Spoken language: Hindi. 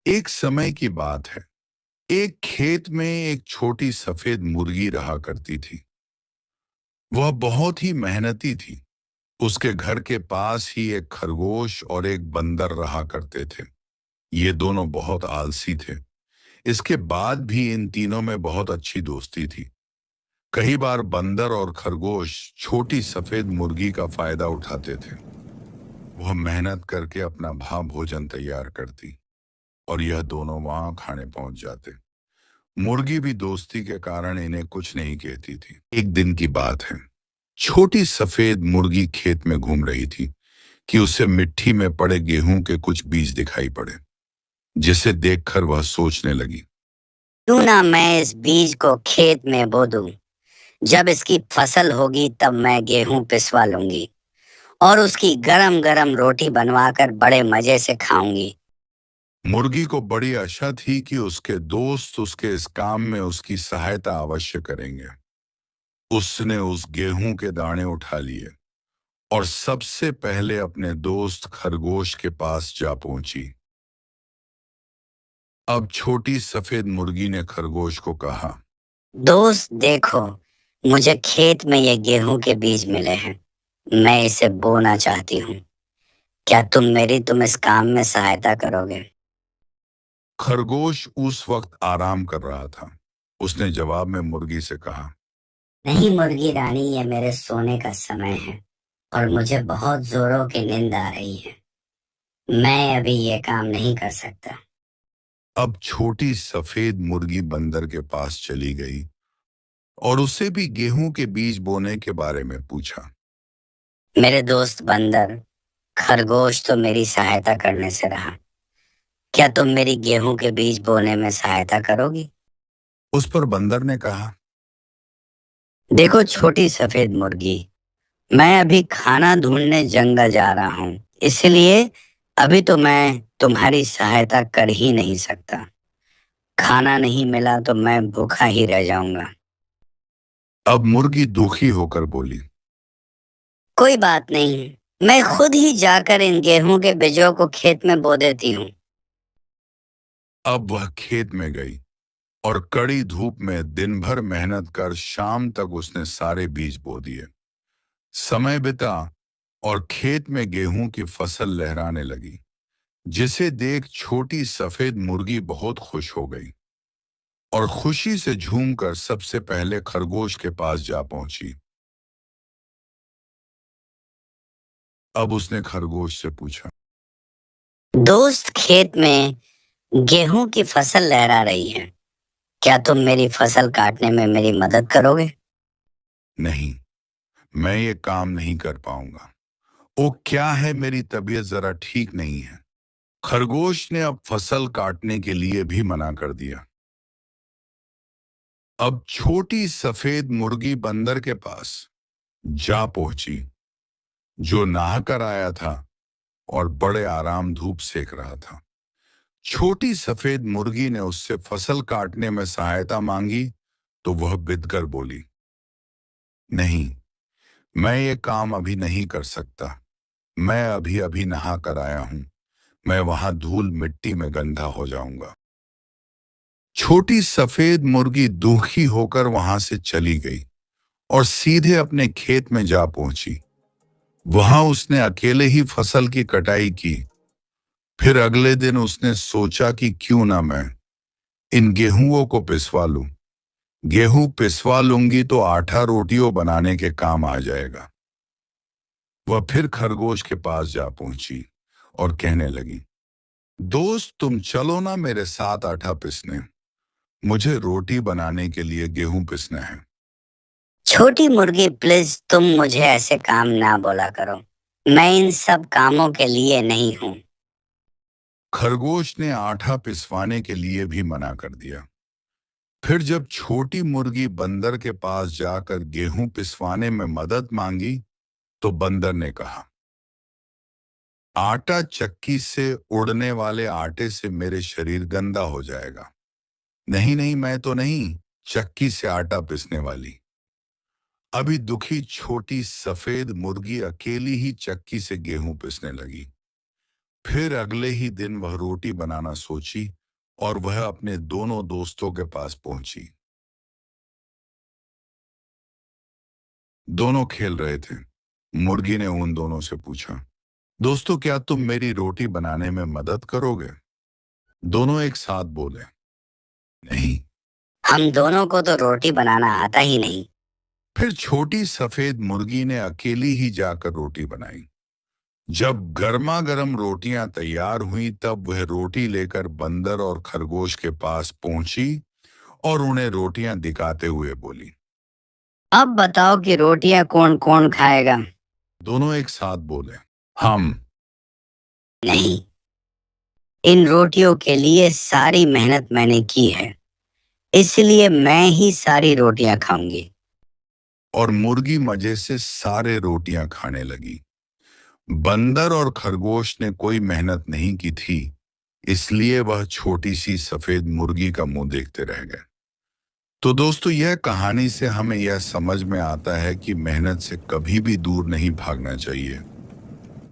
एक समय की बात है। एक खेत में एक छोटी सफेद मुर्गी रहा करती थी। वह बहुत ही मेहनती थी। उसके घर के पास ही एक खरगोश और एक बंदर रहा करते थे। ये दोनों बहुत आलसी थे। इसके बाद भी इन तीनों में बहुत अच्छी दोस्ती थी। कई बार बंदर और खरगोश छोटी सफेद मुर्गी का फायदा उठाते थे। वह मेहनत करके अपना भोजन तैयार करती और यह दोनों वहां खाने पहुंच जाते। मुर्गी भी दोस्ती के कारण इन्हें कुछ नहीं कहती थी। एक दिन की बात है। छोटी सफेद मुर्गी खेत में घूम रही थी कि उसे मिट्टी में पड़े गेहूं के कुछ बीज दिखाई पड़े, जिसे देखकर वह सोचने लगी। क्यों ना मैं इस बीज को खेत में बो दूं। जब इसकी फसल होगी तब मैं गेहूं पिसवा लूंगी और उसकी गरम गरम रोटी बनवाकर बड़े मजे से खाऊंगी। मुर्गी को बड़ी आशा थी कि उसके दोस्त उसके इस काम में उसकी सहायता अवश्य करेंगे। उसने उस गेहूं के दाने उठा लिए और सबसे पहले अपने दोस्त खरगोश के पास जा पहुंची। अब छोटी सफेद मुर्गी ने खरगोश को कहा। दोस्त देखो, मुझे खेत में ये गेहूं के बीज मिले हैं। मैं इसे बोना चाहती हूँ। क्या तुम इस काम में सहायता करोगे? खरगोश उस वक्त आराम कर रहा था। उसने जवाब में मुर्गी से कहा। नहीं मुर्गी रानी, ये मेरे सोने का समय है और मुझे बहुत जोरों की नींद आ रही है। मैं अभी ये काम नहीं कर सकता। अब छोटी सफेद मुर्गी बंदर के पास चली गई और उसे भी गेहूं के बीज बोने के बारे में पूछा। मेरे दोस्त बंदर, खरगोश तो मेरी सहायता करने से रहा। क्या तुम मेरी गेहूं के बीज बोने में सहायता करोगी? उस पर बंदर ने कहा। देखो छोटी सफेद मुर्गी, मैं अभी खाना ढूंढने जंगल जा रहा हूँ, इसलिए अभी तो मैं तुम्हारी सहायता कर ही नहीं सकता। खाना नहीं मिला तो मैं भूखा ही रह जाऊंगा। अब मुर्गी दुखी होकर बोली। कोई बात नहीं, मैं खुद ही जाकर इन गेहूं के बीजों को खेत में बो देती हूँ। अब वह खेत में गई और कड़ी धूप में दिन भर मेहनत कर शाम तक उसने सारे बीज बो दिए। समय बिता और खेत में गेहूं की फसल लहराने लगी, जिसे देख छोटी सफेद मुर्गी बहुत खुश हो गई और खुशी से झूमकर सबसे पहले खरगोश के पास जा पहुंची। अब उसने खरगोश से पूछा। दोस्त, खेत में गेहूं की फसल लहरा रही है। क्या तुम मेरी फसल काटने में मेरी मदद करोगे? नहीं, मैं ये काम नहीं कर पाऊंगा। ओ क्या है, मेरी तबीयत जरा ठीक नहीं है। खरगोश ने अब फसल काटने के लिए भी मना कर दिया। अब छोटी सफेद मुर्गी बंदर के पास जा पहुंची, जो नहाकर आया था और बड़े आराम धूप सेक रहा था। छोटी सफेद मुर्गी ने उससे फसल काटने में सहायता मांगी तो वह बिदकर बोली। नहीं, मैं ये काम अभी नहीं कर सकता। मैं अभी अभी नहा कर आया हूं। मैं वहां धूल मिट्टी में गंदा हो जाऊंगा। छोटी सफेद मुर्गी दुखी होकर वहां से चली गई और सीधे अपने खेत में जा पहुंची। वहां उसने अकेले ही फसल की कटाई की। फिर अगले दिन उसने सोचा कि क्यों ना मैं इन गेहूं को पिसवा लूं। गेहूं पिसवा लूंगी तो आटा रोटियों बनाने के काम आ जाएगा। वह फिर खरगोश के पास जा पहुंची और कहने लगी। दोस्त, तुम चलो ना मेरे साथ आटा पिसने। मुझे रोटी बनाने के लिए गेहूं पिसना है। छोटी मुर्गी प्लीज, तुम मुझे ऐसे काम ना बोला करो। मैं इन सब कामों के लिए नहीं हूँ। खरगोश ने आटा पिसवाने के लिए भी मना कर दिया। फिर जब छोटी मुर्गी बंदर के पास जाकर गेहूं पिसवाने में मदद मांगी तो बंदर ने कहा। आटा चक्की से उड़ने वाले आटे से मेरे शरीर गंदा हो जाएगा। नहीं नहीं, मैं तो नहीं चक्की से आटा पिसने वाली। अभी दुखी छोटी सफेद मुर्गी अकेली ही चक्की से गेहूं पिसने लगी। फिर अगले ही दिन वह रोटी बनाना सोची और वह अपने दोनों दोस्तों के पास पहुंची। दोनों खेल रहे थे। मुर्गी ने उन दोनों से पूछा, दोस्तों, क्या तुम मेरी रोटी बनाने में मदद करोगे? दोनों एक साथ बोले, नहीं। हम दोनों को तो रोटी बनाना आता ही नहीं। फिर छोटी सफेद मुर्गी ने अकेली ही जाकर रोटी बनाई। जब गर्मा गर्म रोटियां तैयार हुई तब वह रोटी लेकर बंदर और खरगोश के पास पहुंची और उन्हें रोटियां दिखाते हुए बोली, अब बताओ कि रोटियां कौन कौन खाएगा? दोनों एक साथ बोले, हम। नहीं, इन रोटियों के लिए सारी मेहनत मैंने की है, इसलिए मैं ही सारी रोटियां खाऊंगी। और मुर्गी मजे से सारे रोटियां खाने लगी। बंदर और खरगोश ने कोई मेहनत नहीं की थी, इसलिए वह छोटी सी सफेद मुर्गी का मुंह देखते रह गए। तो दोस्तों, यह कहानी से हमें यह समझ में आता है कि मेहनत से कभी भी दूर नहीं भागना चाहिए।